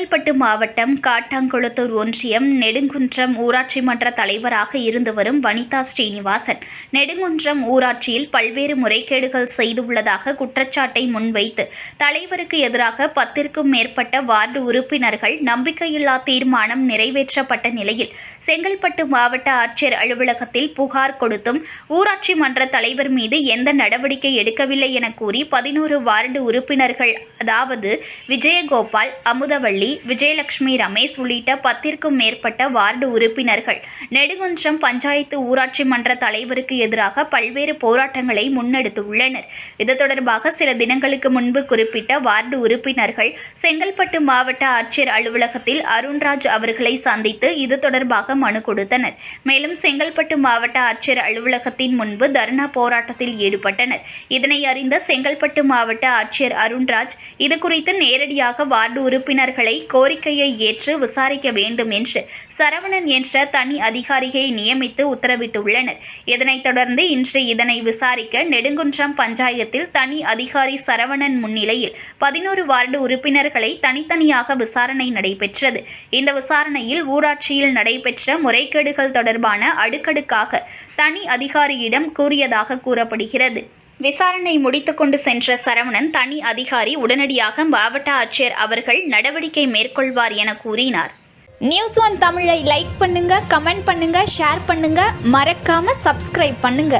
செங்கல்பட்டு மாவட்டம் காட்டாங்குளத்தூர் ஒன்றியம் நெடுங்குன்றம் ஊராட்சி மன்ற தலைவராக இருந்து வரும் வனிதா ஸ்ரீனிவாசன் நெடுங்குன்றம் ஊராட்சியில் பல்வேறு முறைகேடுகள் செய்துள்ளதாக குற்றச்சாட்டை முன்வைத்து தலைவருக்கு எதிராக 10க்கும் மேற்பட்ட வார்டு உறுப்பினர்கள் நம்பிக்கையில்லா தீர்மானம் நிறைவேற்றப்பட்ட நிலையில் செங்கல்பட்டு மாவட்ட ஆட்சியர் அலுவலகத்தில் புகார் கொடுத்தும் ஊராட்சி மன்ற தலைவர் மீது எந்த நடவடிக்கை எடுக்கவில்லை என கூறி 11 வார்டு உறுப்பினர்கள் அதாவது விஜயகோபால், அமுதவள்ளி, விஜயலட்சுமி, ரமேஷ் உள்ளிட்ட 10க்கும் மேற்பட்ட வார்டு உறுப்பினர்கள் நெடுங்குன்றம் பஞ்சாயத்து ஊராட்சி மன்ற தலைவருக்கு எதிராக பல்வேறு போராட்டங்களை முன்னெடுத்துள்ளனர். இது தொடர்பாக சில தினங்களுக்கு முன்பு குறிப்பிட்ட வார்டு உறுப்பினர்கள் செங்கல்பட்டு மாவட்ட ஆட்சியர் அலுவலகத்தில் அருண்ராஜ் அவர்களை சந்தித்து இது தொடர்பாக மனு கொடுத்தனர். மேலும் செங்கல்பட்டு மாவட்ட ஆட்சியர் அலுவலகத்தின் முன்பு தர்ணா போராட்டத்தில் ஈடுபட்டனர். இதனை அறிந்த செங்கல்பட்டு மாவட்ட ஆட்சியர் அருண்ராஜ் இதுகுறித்து நேரடியாக வார்டு உறுப்பினர்களை கோரிக்கையை ஏற்று விசாரிக்க வேண்டும் என்று சரவணன் என்ற தனி அதிகாரியை நியமித்து உத்தரவிட்டுள்ளனர். இதனைத் தொடர்ந்து இன்று இதனை விசாரிக்க நெடுங்குன்றம் பஞ்சாயத்தில் தனி அதிகாரி சரவணன் முன்னிலையில் 11 வார்டு உறுப்பினர்களை தனித்தனியாக விசாரணை நடைபெற்றது. இந்த விசாரணையில் ஊராட்சியில் நடைபெற்ற முறைகேடுகள் தொடர்பான அடுக்கடுக்காக தனி அதிகாரியிடம் கூறியதாக கூறப்படுகிறது. விசாரணை முடித்துக்கொண்டு சென்ற சரவணன் தனி அதிகாரி உடனடியாக மாவட்ட ஆட்சியர் அவர்கள் நடவடிக்கை மேற்கொள்வார் என கூறினார். News1 தமிழை லைக் பண்ணுங்க, கமெண்ட் பண்ணுங்க, ஷேர் பண்ணுங்க, மறக்காம சப்ஸ்கிரைப் பண்ணுங்க.